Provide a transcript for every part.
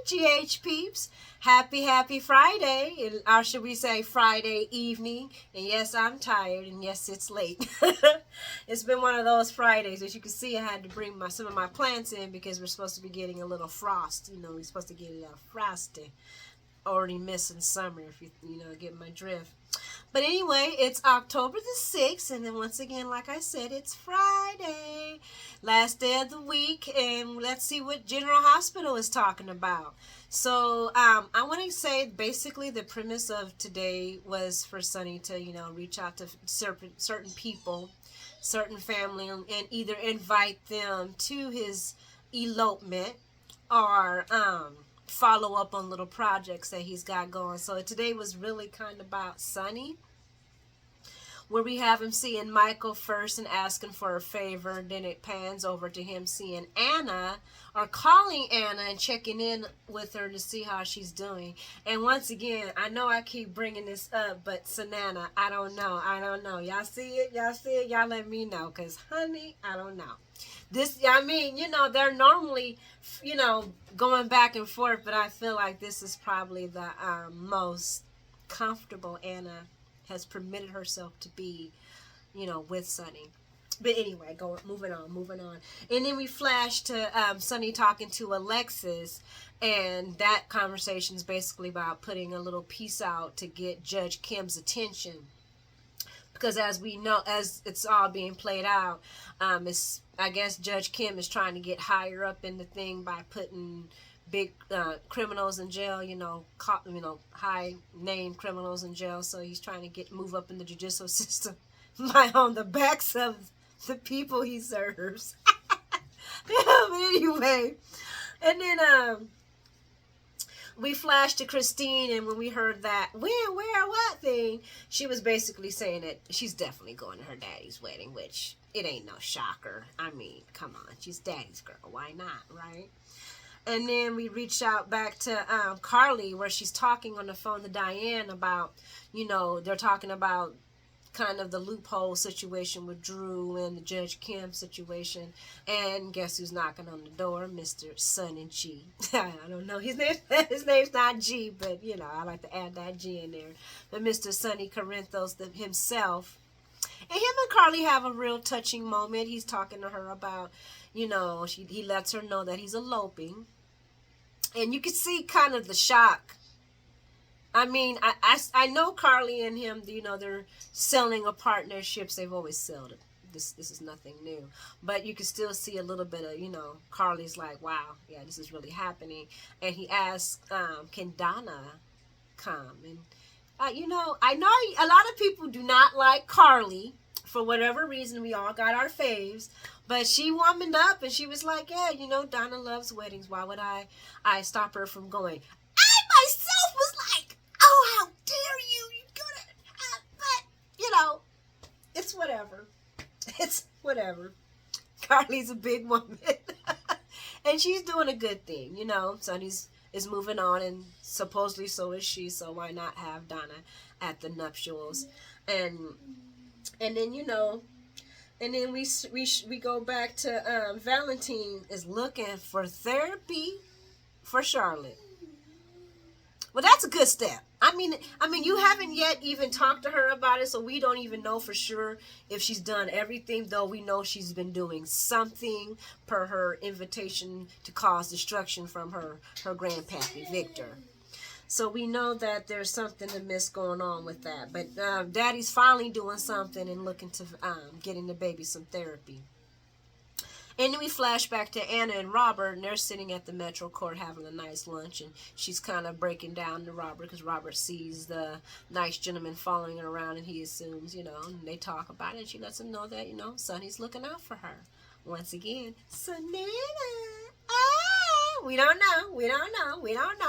GH peeps. Happy Friday, or should we say Friday evening? And yes, I'm tired, and yes, it's late. It's been one of those Fridays. As you can see, I had to bring some of my plants in because we're supposed to be getting a little frost. We're supposed to get a little frosty. Already missing summer, if you get my drift. But anyway, it's October the 6th, and then once again, like I said, it's Friday, last day of the week, and let's see what General Hospital is talking about. So I want to say basically the premise of today was for Sonny to, reach out to certain people, certain family, and either invite them to his elopement or follow up on little projects that he's got going. So today was really kind of about Sonny, where we have him seeing Michael first and asking for a favor. Then it pans over to him seeing Anna, or calling Anna and checking in with her to see how she's doing. And once again, I know I keep bringing this up, but Sanana, I don't know. Y'all see it? Y'all let me know, because honey, I don't know. They're normally, going back and forth, but I feel like this is probably the most comfortable Anna has permitted herself to be, with Sonny. But anyway, moving on. And then we flash to Sonny talking to Alexis, and that conversation is basically about putting a little piece out to get Judge Kim's attention. Because as we know, as it's all being played out, I guess Judge Kim is trying to get higher up in the thing by putting big criminals in jail, high name criminals in jail. So he's trying to move up in the judicial system by on the backs of the people he serves. But anyway, and then we flashed to Christine, and when we heard that when, where, what thing, she was basically saying that she's definitely going to her daddy's wedding, which it ain't no shocker. I mean, come on, she's daddy's girl. Why not, right? And then we reached out back to Carly, where she's talking on the phone to Diane about, they're talking about kind of the loophole situation with Drew and the Judge Kim situation. And guess who's knocking on the door? Mr. Sonny G. I don't know his name's not G, but I like to add that G in there. But Mr. Sonny Corinthos himself. And him and Carly have a real touching moment. He's talking to her about, he lets her know that he's eloping. And you can see kind of the shock. I mean, I know Carly and him, they're selling a partnerships. They've always sold it. This is nothing new. But you can still see a little bit of, Carly's like, wow, yeah, this is really happening. And he asks, can Donna come? And, I know a lot of people do not like Carly. For whatever reason, we all got our faves. But she womaned up and she was like, yeah, Donna loves weddings. Why would I stop her from going? I myself was like, oh, how dare you? But, it's whatever. It's whatever. Carly's a big woman. And she's doing a good thing, Sonny's is moving on, and supposedly so is she, so why not have Donna at the nuptials? And then and then we go back to Valentine is looking for therapy for Charlotte. Well, that's a good step. I mean, you haven't yet even talked to her about it, so we don't even know for sure if she's done everything, though we know she's been doing something per her invitation to cause destruction from her grandpappy, Victor. So we know that there's something amiss going on with that. But Daddy's finally doing something and looking to getting the baby some therapy. And then we flash back to Anna and Robert, and they're sitting at the Metro Court having a nice lunch, and she's kind of breaking down to Robert because Robert sees the nice gentleman following her around, and he assumes, and they talk about it, and she lets him know that, Sonny's looking out for her. Once again, Sonana. We don't know, but we don't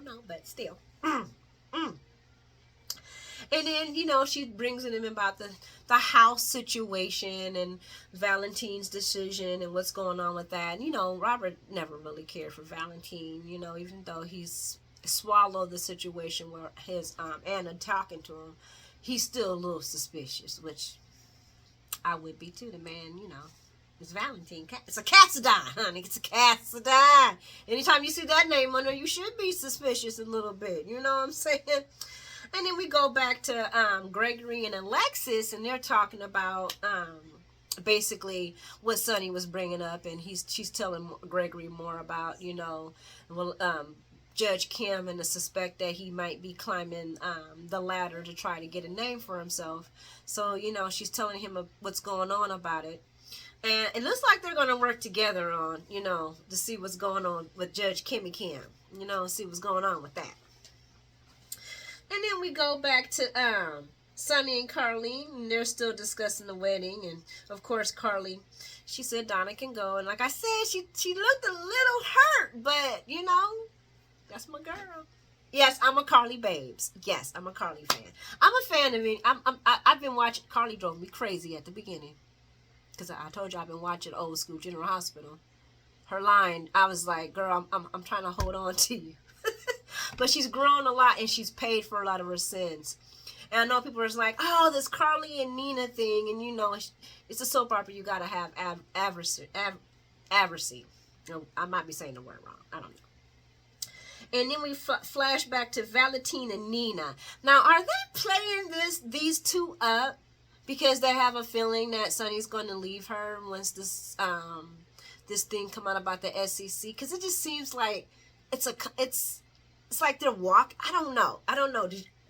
know, but still. And then, she brings in him about the house situation and Valentine's decision and what's going on with that. And, Robert never really cared for Valentine, even though he's swallowed the situation where his Anna talking to him, he's still a little suspicious, which I would be too. The man, It's Valentine. It's a Cassadine, honey. It's a Cassadine. Anytime you see that name on there, you should be suspicious a little bit. You know what I'm saying? And then we go back to Gregory and Alexis, and they're talking about basically what Sonny was bringing up, and she's telling Gregory more about, you know, well, Judge Kim and the suspect that he might be climbing the ladder to try to get a name for himself. So, you know, she's telling him what's going on about it. And it looks like they're going to work together on, you know, to see what's going on with Judge Kimmy Kim. You know, see what's going on with that. And then we go back to Sonny and Carlene, and they're still discussing the wedding. And, of course, Carly, she said Donna can go. And like I said, she looked a little hurt, but, you know, that's my girl. Yes, I'm a Carly babes. Yes, I'm a Carly fan. I'm a fan of it. I've been watching. Carly drove me crazy at the beginning, because I told you I've been watching Old School General Hospital. Her line, I was like, girl, I'm trying to hold on to you. But she's grown a lot, and she's paid for a lot of her sins. And I know people are like, oh, this Carly and Nina thing, and you know, it's a soap opera. You gotta have adversary. I might be saying the word wrong. I don't know. And then we flash back to Valentine and Nina. Now, are they playing these two up because they have a feeling that Sonny's going to leave her once this thing come out about the SEC? Because it just seems like it's like they're I don't know.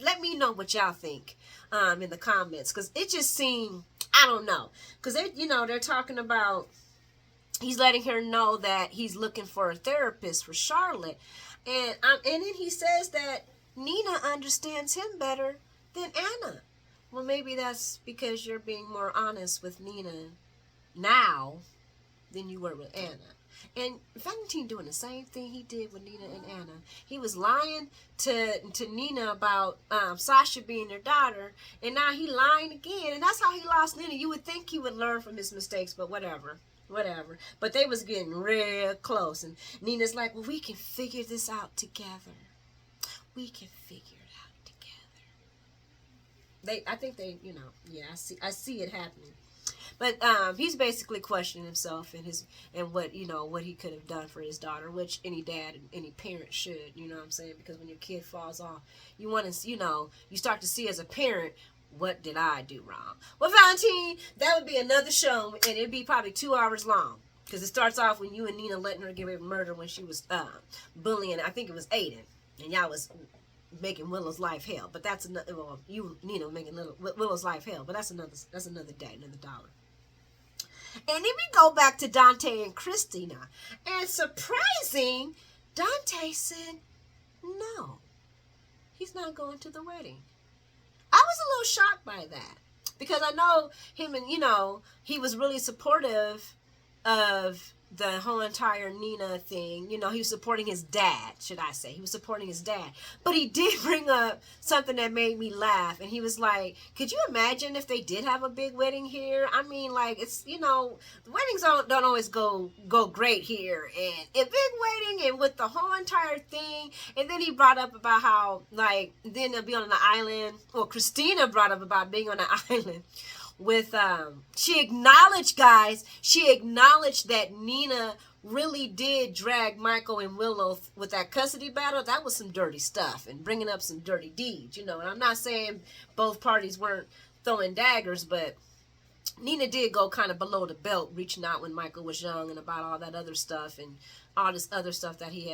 Let me know what y'all think in the comments, because it just seemed, I don't know, because they're talking about he's letting her know that he's looking for a therapist for Charlotte. And then he says that Nina understands him better than Anna. Well, maybe that's because you're being more honest with Nina now than you were with Anna. And Valentine doing the same thing he did with Nina and Anna. He was lying to Nina about Sasha being their daughter, and now he lying again. And that's how he lost Nina. You would think he would learn from his mistakes, but whatever. But they was getting real close, and Nina's like, well, we can figure this out together. We can figure it out together. I think they, I see it happening. But he's basically questioning himself and what he could have done for his daughter, which any dad and any parent should, you know what I'm saying? Because when your kid falls off, you want to, you start to see as a parent, what did I do wrong? Well, Valentine, that would be another show, and it'd be probably 2 hours long, because it starts off when you and Nina letting her get away with murder when she was bullying, I think it was Aiden, and y'all was making Willow's life hell. But that's another. Well, you Nina making Willow's life hell, but that's another day, another dollar. And then we go back to Dante and Christina, and surprising, Dante said no, he's not going to the wedding. I was a little shocked by that, because I know him, and he was really supportive of the whole entire Nina thing. He was supporting his dad, should I say. He was supporting his dad. But he did bring up something that made me laugh. And he was like, could you imagine if they did have a big wedding here? I mean, like, it's, the weddings don't always go great here. And a big wedding, and with the whole entire thing. And then he brought up about how, like, then they'll be on the island. Well, Christina brought up about being on the island with she acknowledged that Nina really did drag Michael and Willow with that custody battle. That was some dirty stuff and bringing up some dirty deeds, and I'm not saying both parties weren't throwing daggers, but Nina did go kind of below the belt, reaching out when Michael was young and about all that other stuff and all this other stuff that he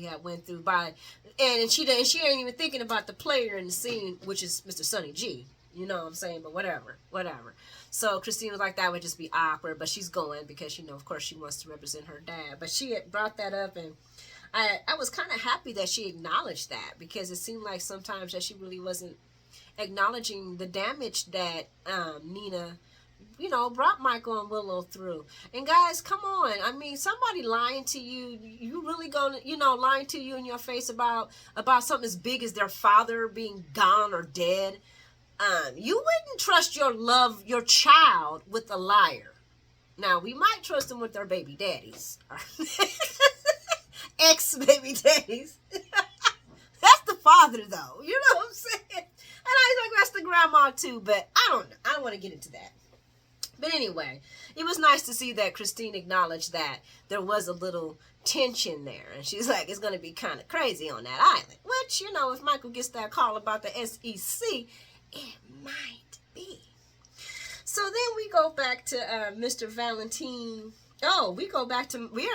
had went through and she ain't even thinking about the player in the scene, which is Mr. Sonny G. You know what I'm saying? But whatever. So Christine was like, that would just be awkward. But she's going because, of course, she wants to represent her dad. But she had brought that up, and I was kind of happy that she acknowledged that, because it seemed like sometimes that she really wasn't acknowledging the damage that Nina, brought Michael and Willow through. And guys, come on. I mean, somebody lying to you, you really gonna, lying to you in your face about something as big as their father being gone or dead. You wouldn't trust your child with a liar. Now, we might trust them with their baby daddies. Ex-baby daddies. That's the father, though. You know what I'm saying? And I think that's the grandma, too. But I don't know. I don't want to get into that. But anyway, it was nice to see that Christine acknowledged that there was a little tension there. And she's like, it's going to be kind of crazy on that island. Which, you know, if Michael gets that call about the SEC, it might be. So then we go back to Mr. Valentine. Oh, we're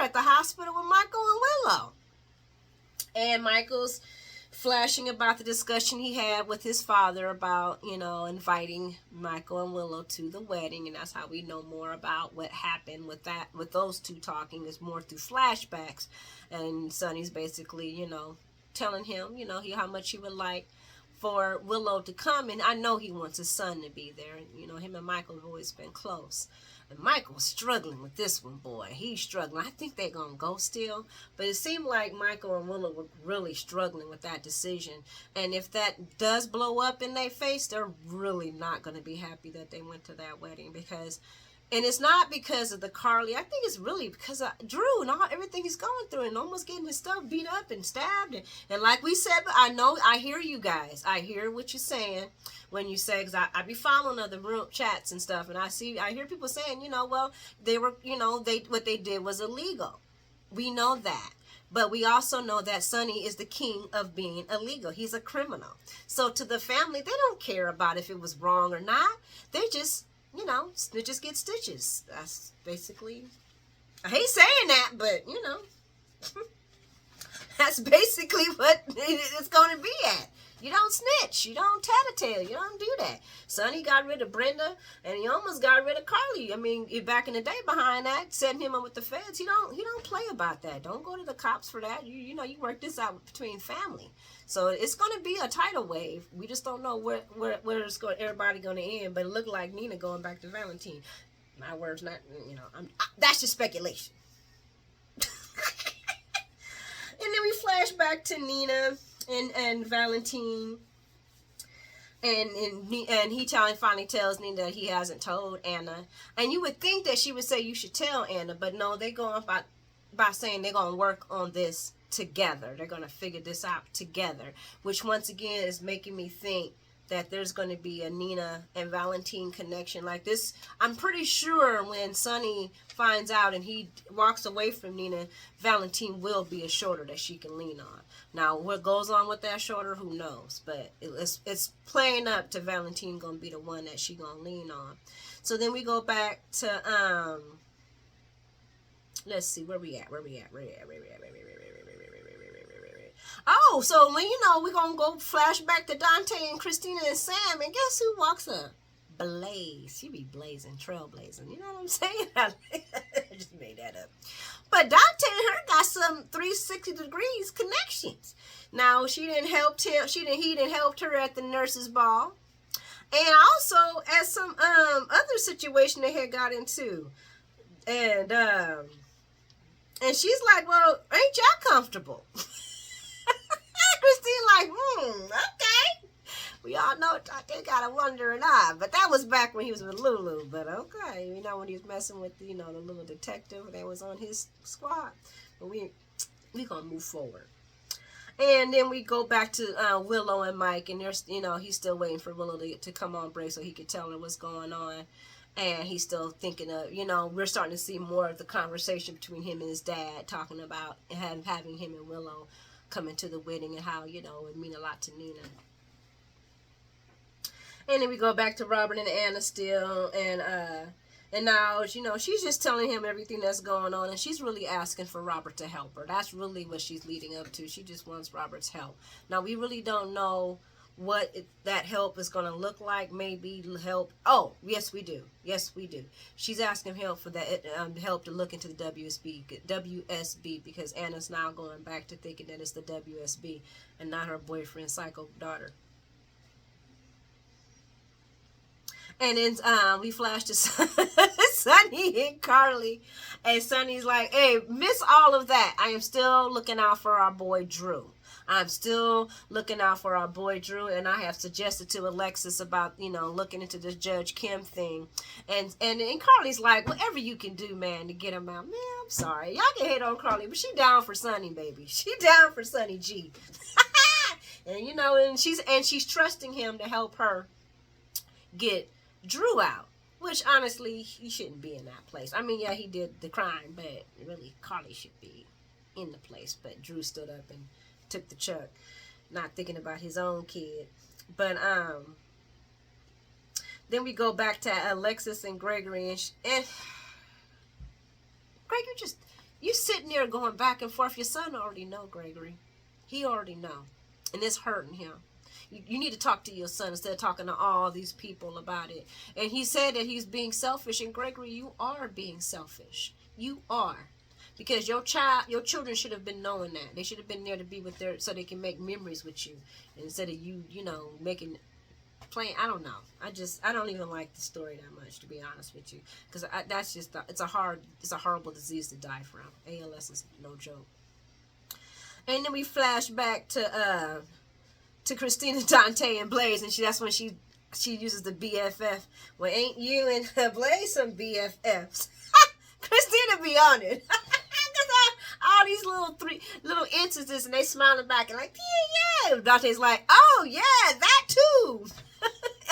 at the hospital with Michael and Willow. And Michael's flashing about the discussion he had with his father about, you know, inviting Michael and Willow to the wedding. And that's how we know more about what happened with those two talking, is more through flashbacks. And Sonny's basically, you know, telling him, you know, how much he would like for Willow to come. And I know he wants his son to be there. And, you know, him and Michael have always been close. And Michael's struggling with this one, boy. He's struggling. I think they're going to go still. But it seemed like Michael and Willow were really struggling with that decision. And if that does blow up in their face, they're really not going to be happy that they went to that wedding. Because, and it's not because of the Carly. I think it's really because of Drew and everything he's going through, and almost getting his stuff beat up and stabbed. And like we said, I hear you guys. I hear what you're saying when you say, because I be following other room chats and stuff, and I hear people saying, you know, well, they were, you know, what they did was illegal. We know that. But we also know that Sonny is the king of being illegal. He's a criminal. So to the family, they don't care about if it was wrong or not. They just, you know, snitches get stitches. That's basically, I hate saying that, but, you know, that's basically what it's going to be at. You don't snitch. You don't tattletale. You don't do that. Sonny got rid of Brenda, and he almost got rid of Carly. I mean, back in the day behind that, setting him up with the feds, he don't play about that. Don't go to the cops for that. You know, you work this out between family. So it's going to be a tidal wave. We just don't know where everybody going to end. But it looked like Nina going back to Valentine. My words, not, you know, that's just speculation. And then we flash back to Nina and Valentine, and he finally tells Nina that he hasn't told Anna. And you would think that she would say you should tell Anna, but no, they go on by saying they're going to work on this together. They're going to figure this out together, which once again is making me think that there's going to be a Nina and Valentine connection like this. I'm pretty sure when Sonny finds out and he walks away from Nina, Valentine will be a shoulder that she can lean on. Now, what goes on with that shoulder, who knows? But it's playing up to Valentine going to be the one that she going to lean on. So then we go back to, let's see, where we at? Oh, so when, you know, we're going to go flashback to Dante and Christina and Sam, and guess who walks up? Blaze. She be blazing, trailblazing. You know what I'm saying? I just made that up. But Dante and her got some 360 degrees connections. Now, he didn't help her at the nurses' ball. And also at some other situation they had got into. And she's like, well, ain't y'all comfortable? Christine like, okay. We all know they got a wandering eye. But that was back when he was with Lulu. But okay, you know, when he was messing with, you know, the little detective that was on his squad. But we gonna move forward. And then we go back to Willow and Mike, and there's, you know, he's still waiting for Willow to come on break so he could tell her what's going on. And he's still thinking of, you know, we're starting to see more of the conversation between him and his dad, talking about having him and Willow coming to the wedding and how, you know, it would mean a lot to Nina. And then we go back to Robert and Anna still, and now, you know, she's just telling him everything that's going on, and she's really asking for Robert to help her. That's really what she's leading up to. She just wants Robert's help. Now, we really don't know what that help is going to look like. Maybe help. Oh, yes, we do. Yes, we do. She's asking help for that help to look into the WSB, because Anna's now going back to thinking that it's the WSB and not her boyfriend's psycho daughter. And then we flash to Sonny and Carly. And Sonny's like, hey, miss all of that. I am still looking out for our boy Drew. I'm still looking out for our boy Drew. And I have suggested to Alexis about, you know, looking into this Judge Kim thing. And Carly's like, whatever you can do, man, to get him out. Man, I'm sorry. Y'all can hate on Carly, but she down for Sonny, baby. She down for Sonny G. And, you know, and she's trusting him to help her get Drew out. Which honestly, he shouldn't be in that place. I mean, yeah, he did the crime, but really, Carly should be in the place. But Drew stood up and took the chuck, not thinking about his own kid. But then we go back to Alexis and Gregory, and Greg, you sitting there going back and forth. Your son already know, Gregory. He already know, and it's hurting him. You need to talk to your son instead of talking to all these people about it. And he said that he's being selfish. And Gregory, you are being selfish. You are. Because your children should have been knowing that. They should have been there to be with so they can make memories with you. Instead of you, playing. I don't know. I don't even like the story that much, to be honest with you. Because it's a horrible disease to die from. ALS is no joke. And then we flash back to Christina, Dante, and Blaze, and that's when she uses the BFF. Well, ain't you and Blaze some BFFs? Christina be on it. All these little instances, and they smiling back and like, yeah. Dante's like, oh yeah, that too.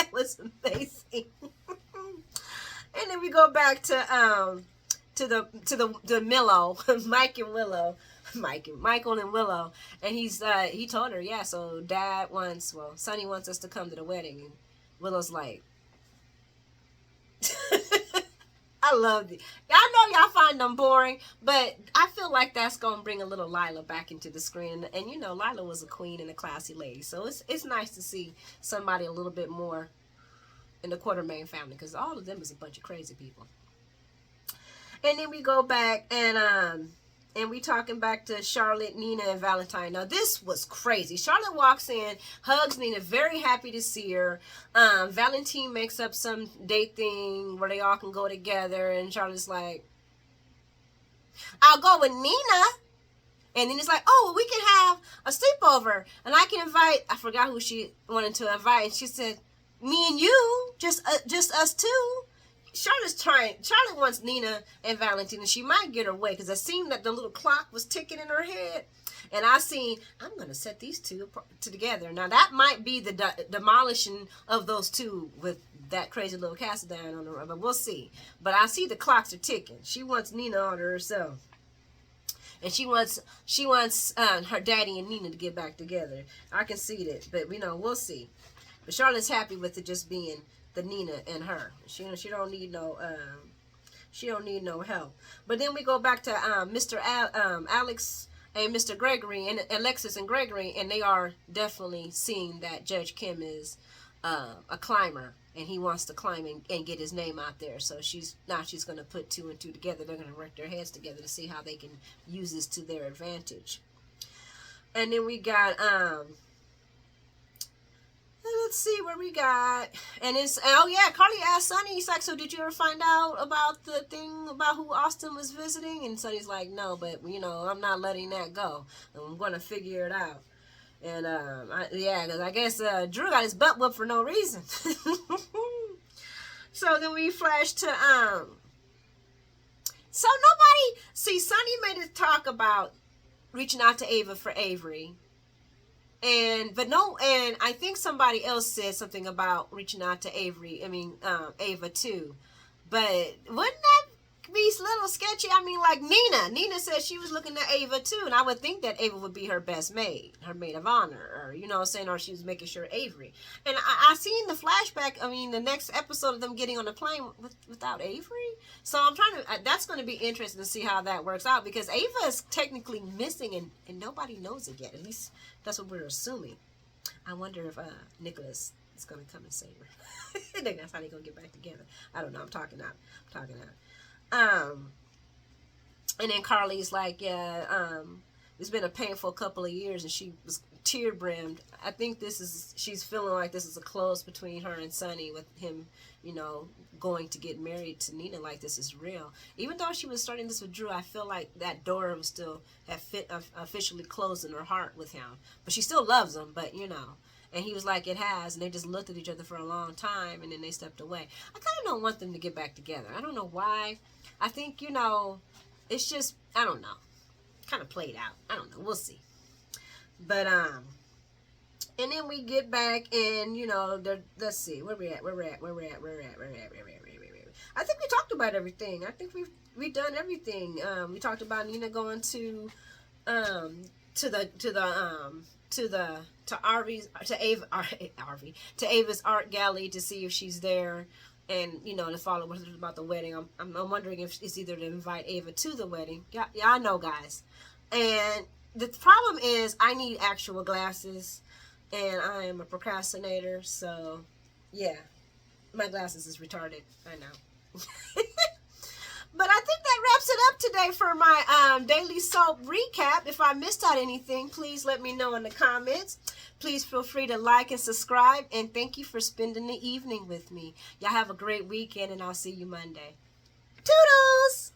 It was amazing. And then we go back to the Willow, Michael and Willow, and he told her, yeah, so Sonny wants us to come to the wedding, and Willow's like, I love it. I know y'all find them boring, but I feel like that's gonna bring a little Lila back into the screen, and Lila was a queen and a classy lady, so it's nice to see somebody a little bit more in the Quartermaine family, because all of them is a bunch of crazy people. And then we go back and we talking back to Charlotte, Nina, and Valentine. Now, this was crazy. Charlotte walks in, hugs Nina, very happy to see her. Valentine makes up some date thing where they all can go together, and Charlotte's like, I'll go with Nina. And then it's like, oh, well, we can have a sleepover, and I can invite, I forgot who she wanted to invite, and she said, me and you, just us two. Charlotte wants Nina and Valentine, and she might get her way, because I seen that the little clock was ticking in her head, and I'm going to set these two together. Now, that might be the demolishing of those two with that crazy little Cassadine on the run, but we'll see. But I see the clocks are ticking. She wants Nina all to herself. And she wants her daddy and Nina to get back together. I can see that, but we'll see. But Charlotte's happy with it just being the Nina and her. She don't need no help. But then we go back to Mr. Alex and Mr. Gregory and Alexis and Gregory, and they are definitely seeing that Judge Kim is a climber, and he wants to climb and get his name out there. So she's going to put two and two together. They're going to work their heads together to see how they can use this to their advantage. And then we got let's see where we got, and Carly asked Sonny, he's like, so did you ever find out about the thing about who Austin was visiting? And Sonny's like, no, but I'm not letting that go. I'm gonna figure it out. And because I guess Drew got his butt whooped for no reason. So then we flash to Sonny made a talk about reaching out to Ava for Avery. And I think somebody else said something about reaching out to Ava too. But wouldn't that be a little sketchy? I mean, like Nina said she was looking at Ava too, and I would think that Ava would be her best maid, her maid of honor, or she was making sure Avery. And I seen the flashback, the next episode of them getting on the plane without Avery. So I'm that's going to be interesting to see how that works out, because Ava is technically missing and nobody knows it yet. At least that's what we're assuming. I wonder if Nicholas is going to come and save her. I think that's how they're going to get back together. I don't know. I'm talking out. And then Carly's like, it's been a painful couple of years, and she was tear-brimmed. I think she's feeling like this is a close between her and Sonny, with him, going to get married to Nina, like this is real. Even though she was starting this with Drew, I feel like that door was still officially closed in her heart with him. But she still loves him, but And he was like, it has. And they just looked at each other for a long time, and then they stepped away. I kind of don't want them to get back together. I don't know why. I think, it's just, I don't know. Kind of played out. I don't know. We'll see. But, and then we get back, and, let's see. Where we at? I think we talked about everything. I think we've done everything. We talked about Nina going um to the to the to Arvy's to Ava Arvy to Ava's art gallery to see if she's there, and to follow with her about the wedding. I'm wondering if it's either to invite Ava to the wedding. Yeah, I know, guys. And the problem is I need actual glasses, and I am a procrastinator. So yeah, my glasses is retarded. I know. But I think that wraps it up today for my daily soap recap. If I missed out anything, please let me know in the comments. Please feel free to like and subscribe. And thank you for spending the evening with me. Y'all have a great weekend, and I'll see you Monday. Toodles!